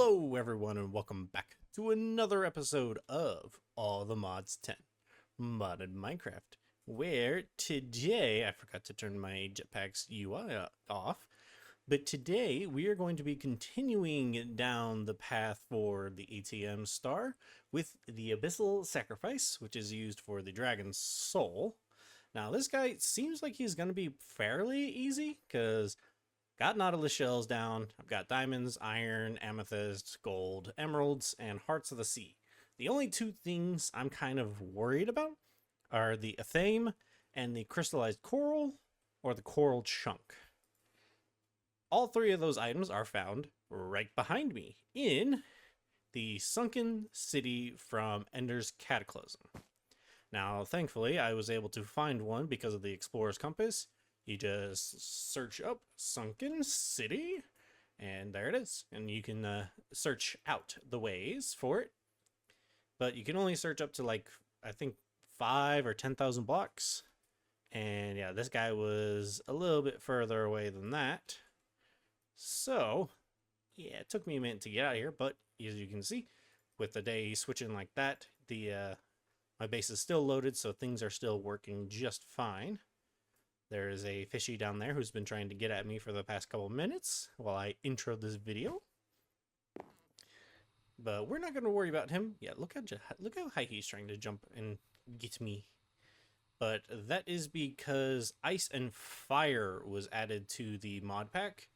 Hello everyone and welcome back to another episode of All the Mods 10 Modded Minecraft, where today, I forgot to turn my jetpack's UI off, but today we are going to be continuing down the path for the ATM Star with the Abyssal Sacrifice, which is used for the Dragon's Soul. Now this guy seems like he's going to be fairly easy, because got Nautilus shells down. I've got diamonds, iron, amethyst, gold, emeralds, and hearts of the sea. The only two things I'm kind of worried about are the athame and the crystallized coral or the coral chunk. All three of those items are found right behind me in the sunken city from Enders Cataclysm. Now, thankfully, I was able to find one because of the explorer's compass. You just search up Sunken City, and there it is. And you can search out the ways for it. But you can only search up to, like, I think 5 or 10,000 blocks. And yeah, this guy was a little bit further away than that. So, yeah, it took me a minute to get out of here. But as you can see, with the day switching like that, my base is still loaded, so things are still working just fine. There is a fishy down there who's been trying to get at me for the past couple minutes while I intro this video. But we're not going to worry about him. Yeah, look how high he's trying to jump and get me. But that is because ice and fire was added to the mod pack.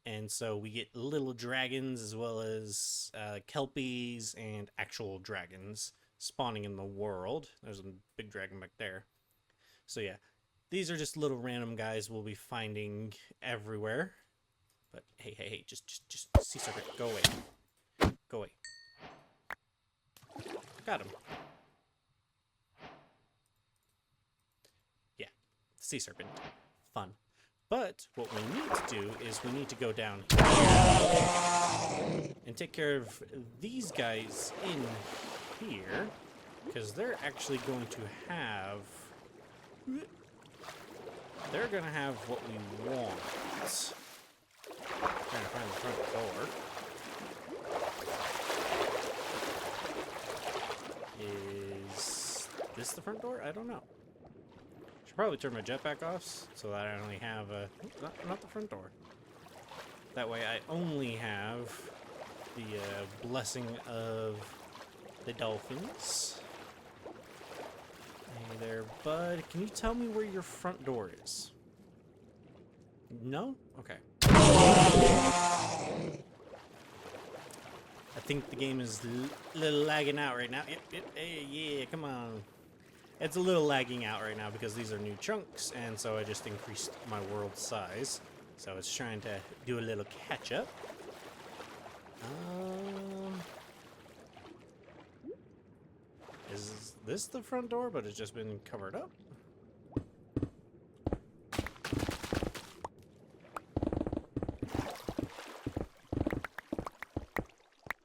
And so we get little dragons as well as kelpies and actual dragons spawning in the world. There's a big dragon back there. So yeah. These are just little random guys we'll be finding everywhere. But hey, just sea serpent, go away. Go away. Got him. Yeah, sea serpent. Fun. But what we need to do is we need to go down here and take care of these guys in here, because they're actually going to have... They're going to have what we want. Trying to find the front door. Is this the front door? I don't know. Should probably turn my jetpack off so that I only have a... Not the front door. That way I only have the blessing of the dolphins. Hey there, bud. Can you tell me where your front door is? No? Okay. I think the game is a little lagging out right now. Hey, yeah, come on. It's a little lagging out right now because these are new chunks, and so I just increased my world size. So it's trying to do a little catch up. Is this the front door, but it's just been covered up?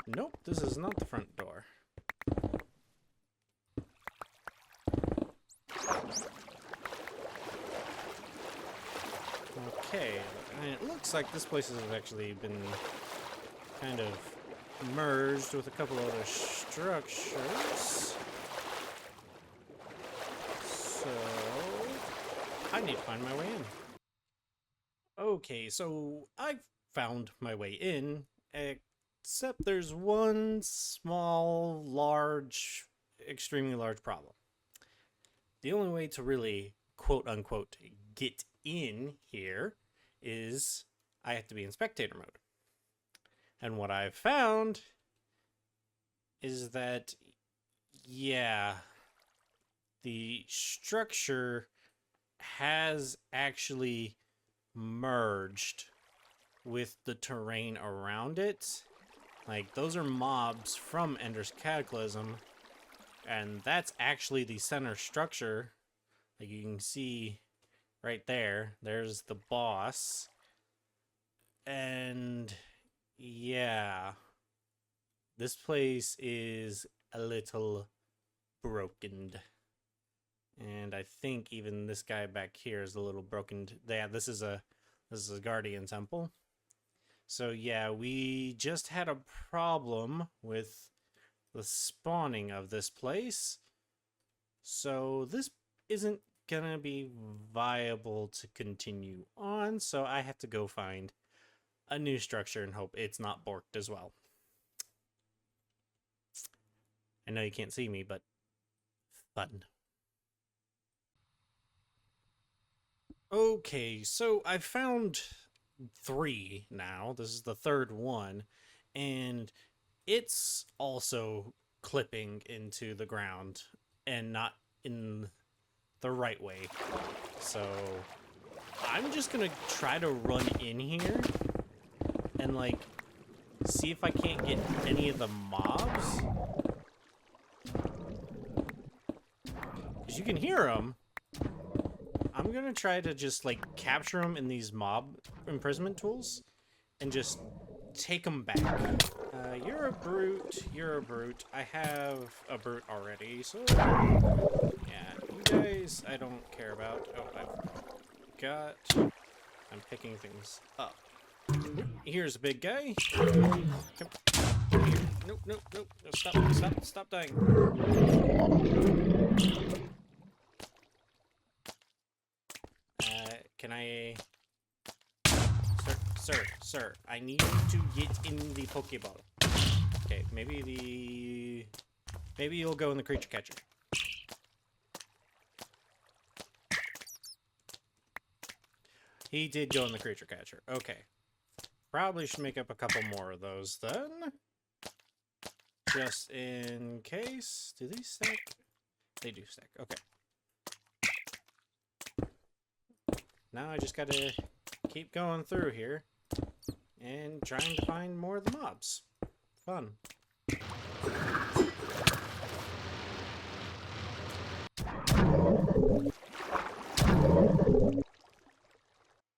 Nope, this is not the front door. Okay, and it looks like this place has actually been kind of merged with a couple other structures. So I need to find my way in. Okay, so I found my way in, except there's one small, large, extremely large problem. The only way to really, quote-unquote, get in here is I have to be in spectator mode. And what I've found is that, yeah, the structure has actually merged with the terrain around it. Like, those are mobs from Enders Cataclysm, and that's actually the center structure. Like, you can see right there, there's the boss. And yeah, this place is a little broken. And I think even this guy back here is a little broken. Yeah, this is a Guardian Temple. So yeah, we just had a problem with the spawning of this place. So this isn't gonna be viable to continue on, so I have to go find a new structure and hope it's not borked as well. I know you can't see me, but fun. Okay, so I found 3 now. This is the third one, and it's also clipping into the ground and not in the right way. So I'm just gonna try to run in here and like see if I can't get any of the mobs, because you can hear them. I'm gonna try to just like capture them in these mob imprisonment tools and just take them back. You're a brute. You're a brute. I have a brute already, so yeah, you guys I don't care about. Oh, I've got... I'm picking things up. Here's a big guy. Come here. Nope, nope, nope. Stop dying. Can I... Sir, I need you to get in the Pokeball. Okay, maybe you'll go in the creature catcher. He did go in the creature catcher. Okay. Probably should make up a couple more of those then. Just in case. Do these stack? They do stack. Okay. Now I just gotta keep going through here and trying to find more of the mobs. Fun.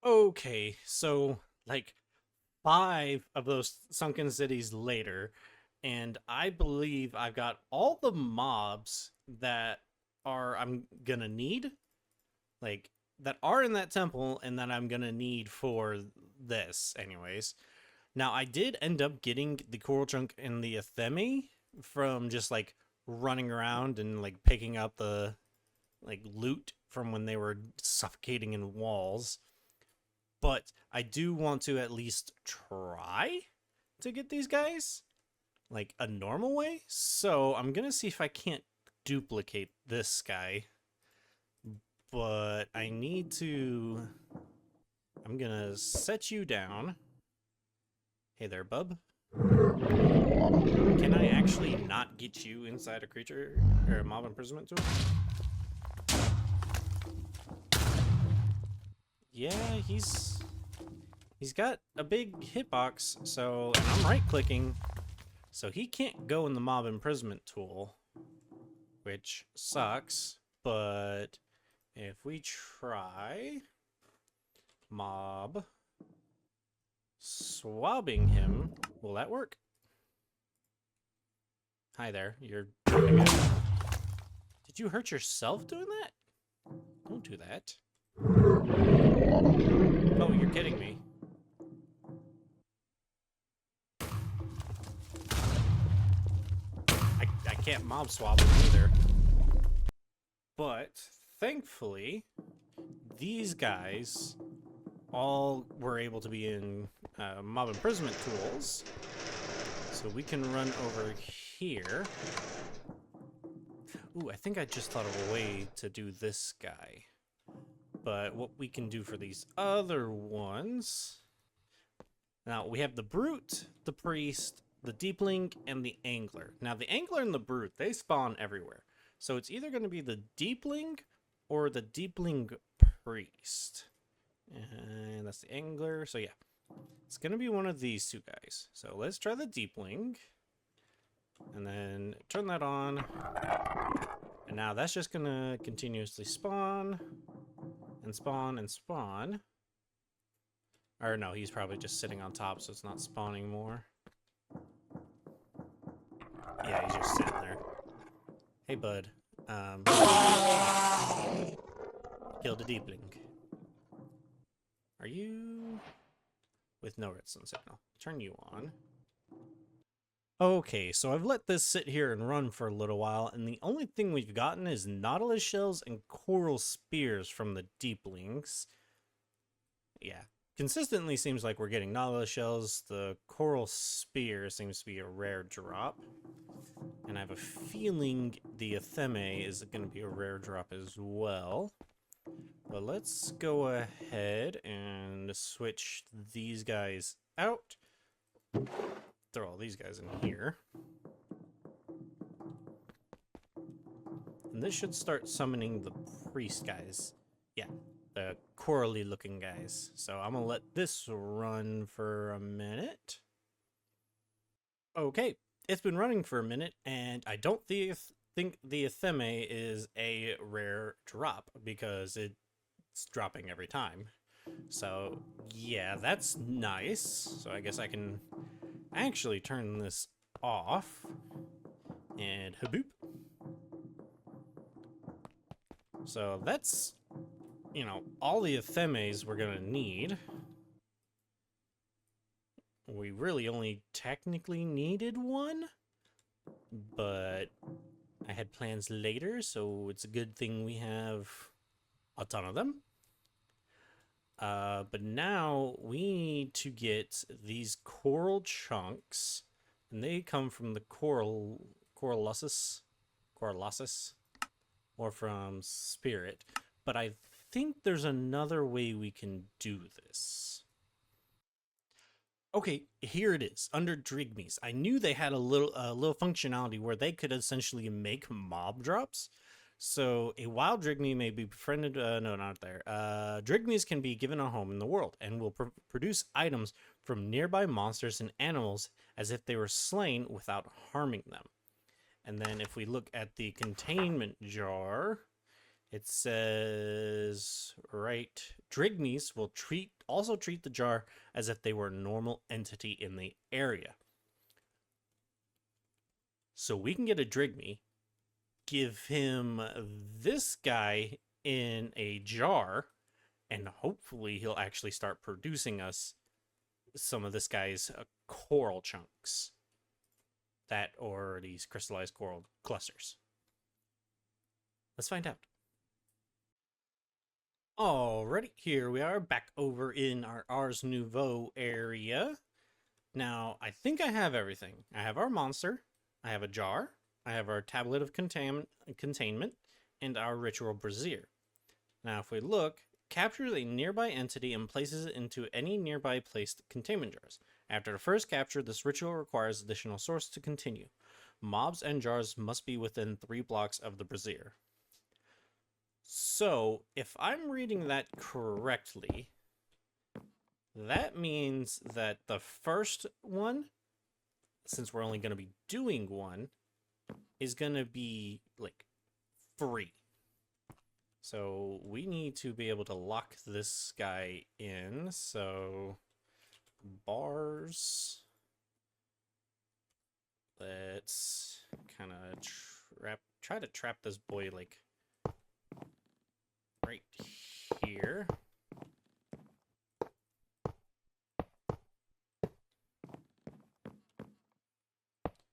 Okay, so like 5 of those sunken cities later, and I believe I've got all the mobs that I'm gonna need, like that are in that temple and that I'm gonna need for this anyways. Now I did end up getting the coral chunk and the atheme from just like running around and like picking up the like loot from when they were suffocating in walls. But I do want to at least try to get these guys like a normal way. So I'm gonna see if I can't duplicate this guy. But I need to... I'm gonna set you down. Hey there, bub. Can I actually not get you inside a creature or a mob imprisonment tool? Yeah, he's got a big hitbox, so and I'm right-clicking, so he can't go in the mob imprisonment tool, which sucks. But if we try mob swabbing him, will that work? Hi there, you're... Did you hurt yourself doing that? Don't do that. Oh, you're kidding me. I can't mob swap him either. But thankfully, these guys all were able to be in mob imprisonment tools. So we can run over here. Ooh, I think I just thought of a way to do this guy. But what we can do for these other ones... Now, we have the Brute, the Priest, the Deepling, and the Angler. Now, the Angler and the Brute, they spawn everywhere. So it's either going to be the Deepling or the Deepling Priest. And that's the Angler. So yeah, it's going to be one of these two guys. So let's try the Deepling. And then turn that on. And now that's just going to continuously spawn. And spawn and spawn. Or no, he's probably just sitting on top, so it's not spawning more. Yeah, he's just sitting there. Hey, bud. Killed a Deepling. Are you... with no redstone signal. Turn you on. Okay, so I've let this sit here and run for a little while, and the only thing we've gotten is nautilus shells and coral spears from the deeplings. Yeah, consistently seems like we're getting nautilus shells. The coral spear seems to be a rare drop. And I have a feeling the Atheme is going to be a rare drop as well. But let's go ahead and switch these guys out. Throw all these guys in here. And this should start summoning the priest guys. Yeah, the corally looking guys. So I'm going to let this run for a minute. Okay, it's been running for a minute, and I don't think the Atheme is a rare drop because it's dropping every time. So yeah, that's nice. So I guess I can actually turn this off and haboop. So that's, you know, all the Athemes we're gonna need. We really only technically needed one, but I had plans later, so it's a good thing we have a ton of them. But now we need to get these coral chunks, and they come from the corallosis, or from spirit. But I think there's another way we can do this. Okay, here it is, under Drigmies. I knew they had a little functionality where they could essentially make mob drops. So a wild Drigmie may be befriended, no, not there. Drigmies can be given a home in the world and will produce items from nearby monsters and animals as if they were slain without harming them. And then if we look at the containment jar, it says, right, Drigmies will also treat the jar as if they were a normal entity in the area. So we can get a Drigmie, give him this guy in a jar, and hopefully he'll actually start producing us some of this guy's coral chunks. That or these crystallized coral clusters. Let's find out. Alrighty, here we are back over in our Ars Nouveau area. Now, I think I have everything. I have our monster, I have a jar, I have our tablet of containment, and our ritual brazier. Now, if we look, captures a nearby entity and places it into any nearby placed containment jars. After the first capture, this ritual requires additional source to continue. Mobs and jars must be within 3 blocks of the brazier. So, if I'm reading that correctly, that means that the first one, since we're only going to be doing one, is going to be, like, free. So, we need to be able to lock this guy in. So, bars. Let's kind of try to trap this boy, like, right here.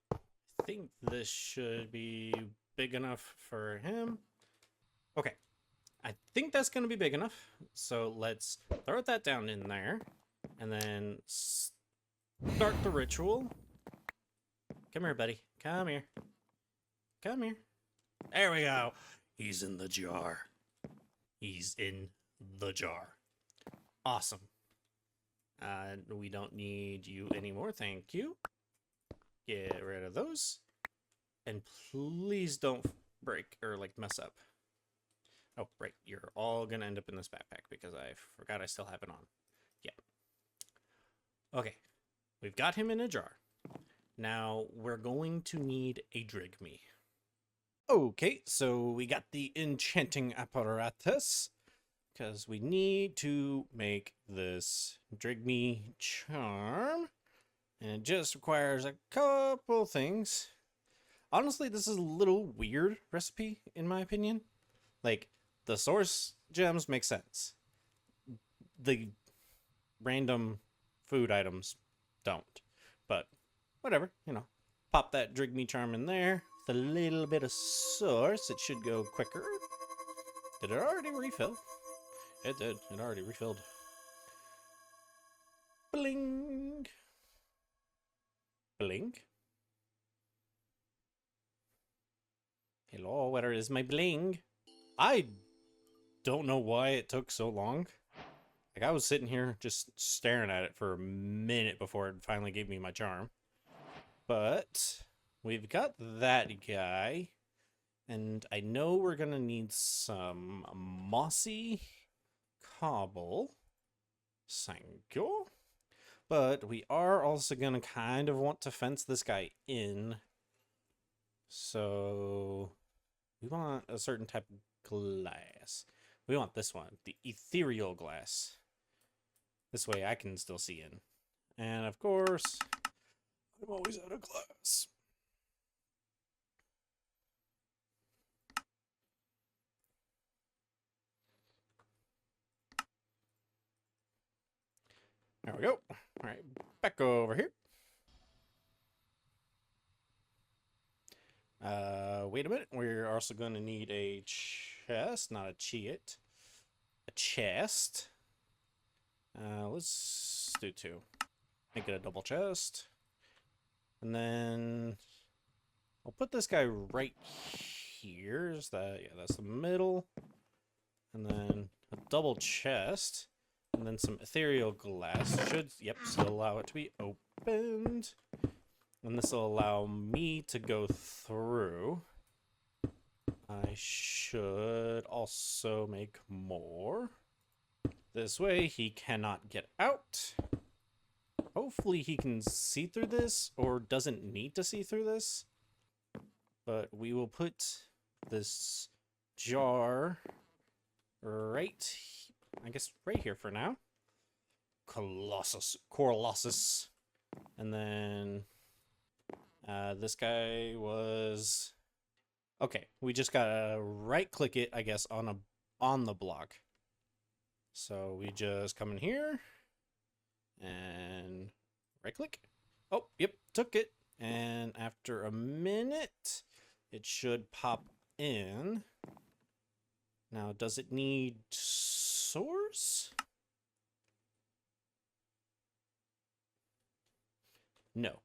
I think this should be big enough for him. Okay, I think that's going to be big enough. So let's throw that down in there and then start the ritual. Come here, buddy. Come here. Come here. There we go. He's in the jar. He's in the jar. Awesome. We don't need you anymore. Thank you. Get rid of those. And please don't break or like mess up. Oh, right. You're all going to end up in this backpack because I forgot I still have it on. Yeah. Okay. We've got him in a jar. Now we're going to need a Drigmie. Okay, so we got the enchanting apparatus because we need to make this Drigmie charm, and it just requires a couple things. Honestly, this is a little weird recipe in my opinion. Like, the source gems make sense. The random food items don't. But whatever, you know. Pop that Drink Me charm in there with a little bit of source. It should go quicker. Did it already refill? It did. It already refilled. Bling. Blink. Hello, where is my bling? I don't know why it took so long. Like, I was sitting here just staring at it for a minute before it finally gave me my charm. But we've got that guy. And I know we're going to need some mossy cobble. Thank you. But we are also going to kind of want to fence this guy in. So we want a certain type of glass. We want this one, the ethereal glass. This way I can still see in. And of course, I'm always out of glass. There we go. All right, back over here. Wait a minute. We're also going to need a chest, not a cheat. A chest. Let's do 2. Make it a double chest. And then I'll put this guy right here. Is that, yeah, that's the middle. And then a double chest. And then some ethereal glass. Should, yep, still allow it to be opened. And this will allow me to go through. I should also make more. This way he cannot get out. Hopefully he can see through this, or doesn't need to see through this. But we will put this jar right, I guess right here for now. Colossus. And then this guy was... Okay, we just gotta right-click it, I guess, on the block. So we just come in here and right-click. Oh, yep, took it. And after a minute, it should pop in. Now, does it need source? No.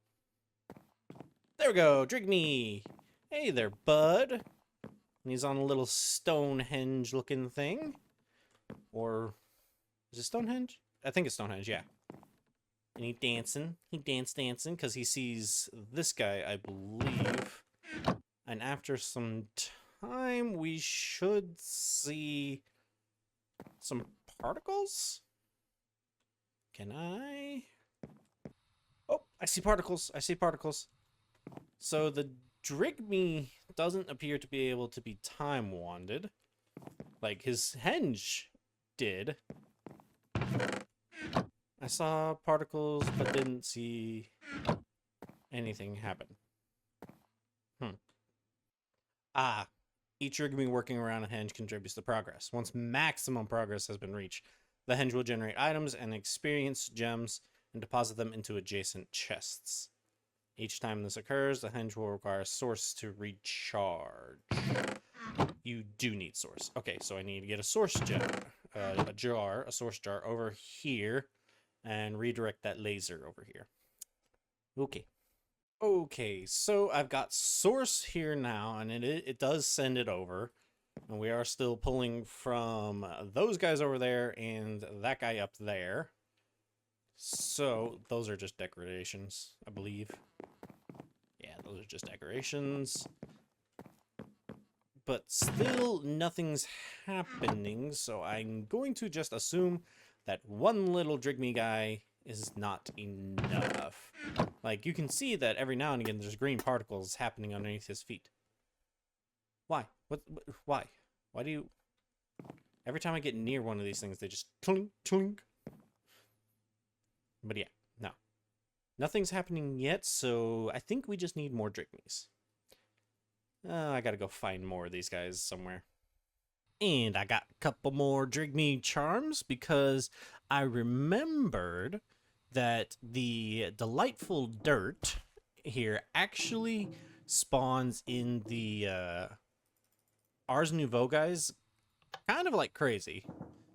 There we go, drink me. Hey there, bud. And he's on a little Stonehenge looking thing. Or is it Stonehenge? I think it's Stonehenge, yeah. And he dancing. He dancing because he sees this guy, I believe. And after some time, we should see some particles. Can I? Oh, I see particles. I see particles. So the Drigme doesn't appear to be able to be time wanded, like his henge did. I saw particles, but didn't see anything happen. Ah, each Drigme working around a henge contributes to progress. Once maximum progress has been reached, the henge will generate items and experience gems and deposit them into adjacent chests. Each time this occurs, the henge will require a source to recharge. You do need source. Okay, so I need to get a source gem, a source jar over here, and redirect that laser over here. Okay. Okay, so I've got source here now, and it does send it over. And we are still pulling from those guys over there and that guy up there. So those are just decorations, I believe. Yeah, those are just decorations. But still nothing's happening, so I'm going to just assume that one little Drigme guy is not enough. Like, you can see that every now and again there's green particles happening underneath his feet. Why? Why? Why do you... Every time I get near one of these things, they just clink, clink. But yeah, no. Nothing's happening yet, so I think we just need more Drigmes. I gotta go find more of these guys somewhere. And I got a couple more Drigme charms because I remembered that the delightful dirt here actually spawns in the Ars Nouveau guys kind of like crazy.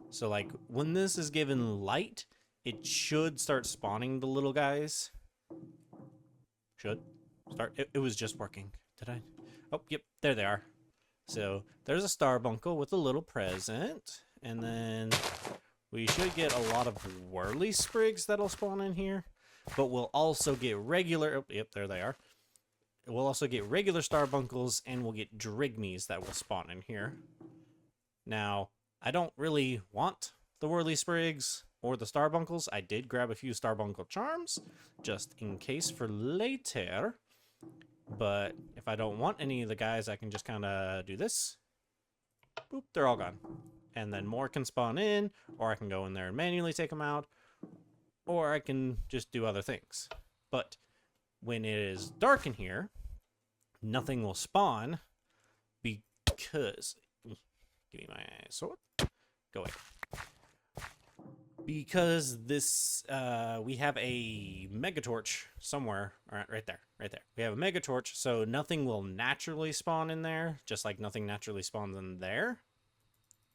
So like when this is given light, it should start spawning the little guys. Should start. It was just working. Did I? Oh, yep, there they are. So there's a Starbuncle with a little present, and then we should get a lot of whirly sprigs that'll spawn in here, but we'll also get regular. Oh, yep, there they are. We'll also get regular Starbuncles, and we'll get Drigmies that will spawn in here. Now, I don't really want the whirly sprigs or the Starbuncles. I did grab a few Starbuncle charms, just in case for later. But if I don't want any of the guys, I can just kind of do this. Boop, they're all gone. And then more can spawn in, or I can go in there and manually take them out, or I can just do other things. But when it is dark in here, nothing will spawn because... Give me my sword. Go away. Because this, we have a Mega Torch somewhere. All right, right there. We have a Mega Torch, so nothing will naturally spawn in there, just like nothing naturally spawns in there.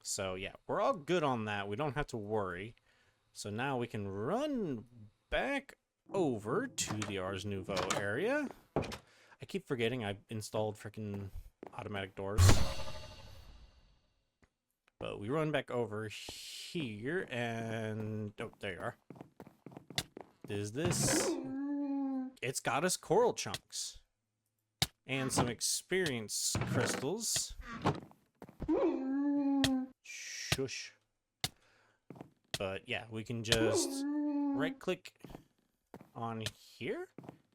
So yeah, we're all good on that. We don't have to worry. So now we can run back over to the Ars Nouveau area. I keep forgetting I've installed freaking automatic doors. But we run back over here, and... Oh, there you are. Is this... It's got us coral chunks. And some experience crystals. Shush. But yeah, we can just right-click on here.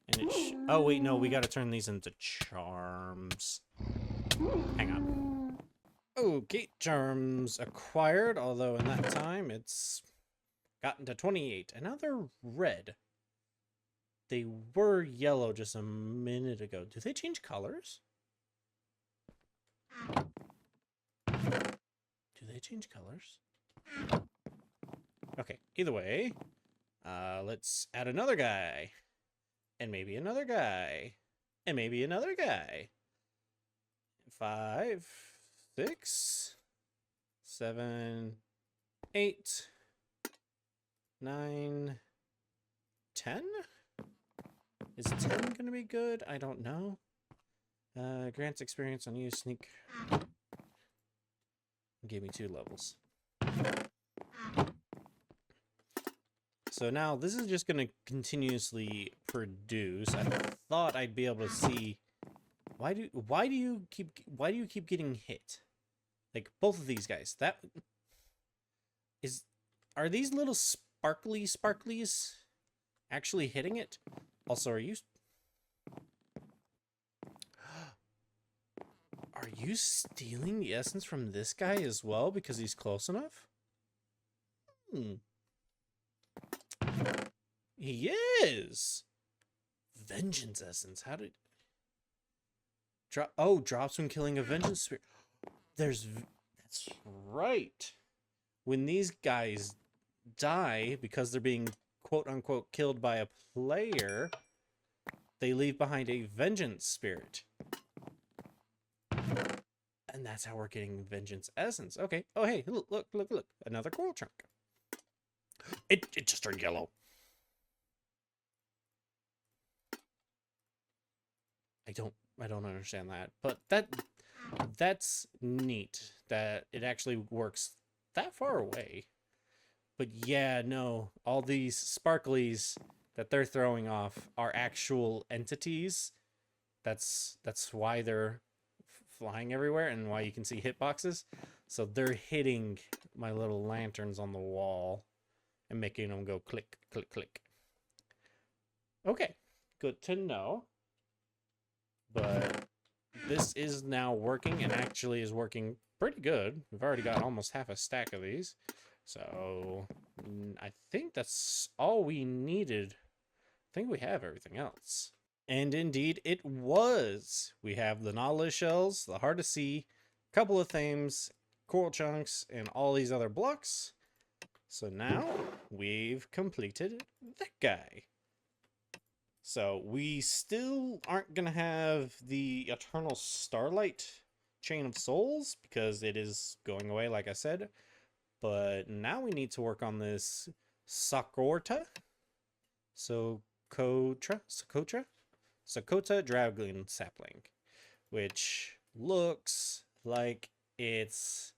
And it oh, wait, no, we gotta turn these into charms. Hang on. Okay, charms acquired, although in that time it's gotten to 28. And now they're red. They were yellow just a minute ago. Do they change colors? Do they change colors? Okay, either way, let's add another guy. And maybe another guy. And maybe another guy. 5... 6, 7, 8, 9, 10? Is 10 going to be good? I don't know. Grants experience on use sneak. Gave me 2 levels. So now this is just going to continuously produce. I thought I'd be able to see... Why do you keep getting hit? Like both of these guys. That is, are these little sparklies actually hitting it? Also, are you stealing the essence from this guy as well because he's close enough? He is. Vengeance essence. How did... drops when killing a vengeance spirit. That's right. When these guys die because they're being quote-unquote killed by a player, they leave behind a vengeance spirit. And that's how we're getting vengeance essence. Okay. Oh, hey, look. Another coral chunk. It just turned yellow. I don't understand that, but that's neat that it actually works that far away. But yeah, no, all these sparklies that they're throwing off are actual entities. That's why they're flying everywhere and why you can see hitboxes. So they're hitting my little lanterns on the wall and making them go click, click, click. Okay, good to know. But this is now working and actually is working pretty good. We've already got almost half a stack of these. So I think that's all we needed. I think we have everything else. And indeed it was. We have the Nautilus shells, the Heart of Sea, a couple of themes, coral chunks, and all these other blocks. So now we've completed that guy. So we still aren't going to have the Eternal Starlight Chain of Souls because it is going away, like I said. But now we need to work on this Sakota. Sakota Dragon Sapling, which looks like it's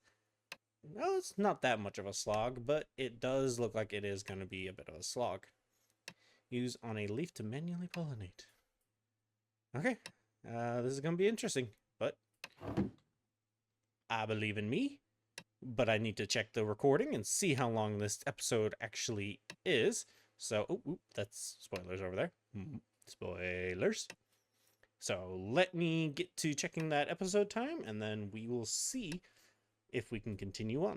not that much of a slog, but it does look like it is going to be a bit of a slog. Use on a leaf to manually pollinate. Okay, this is going to be interesting, but I believe in me. But I need to check the recording and see how long this episode actually is. So, that's spoilers over there. Spoilers. So let me get to checking that episode time, and then we will see if we can continue on.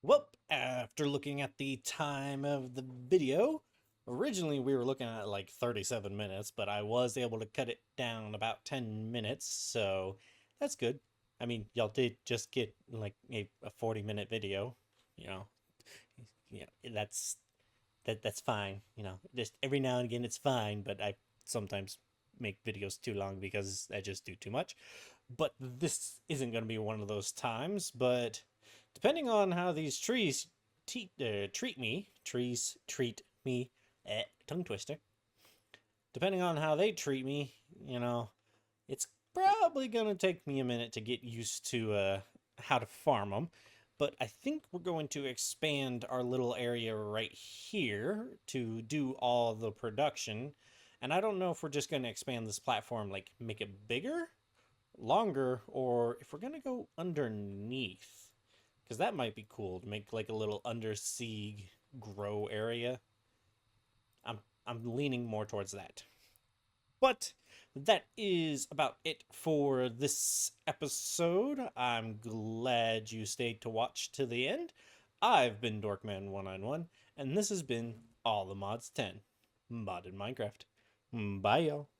Well, after looking at the time of the video, originally we were looking at like 37 minutes, but I was able to cut it down about 10 minutes, so that's good. I mean, y'all did just get like a 40-minute video, you know. That's fine, Just every now and again it's fine, but I sometimes make videos too long because I just do too much. But this isn't going to be one of those times, but depending on how these trees treat me, tongue twister. Depending on how they treat me, it's probably going to take me a minute to get used to how to farm them. But I think we're going to expand our little area right here to do all the production. And I don't know if we're just going to expand this platform, like make it bigger, longer, or if we're going to go underneath. Because that might be cool to make like a little undersea grow area. I'm leaning more towards that. But that is about it for this episode. I'm glad you stayed to watch to the end. I've been Dorkman191, and this has been All the Mods 10 Modded Minecraft. Bye, y'all.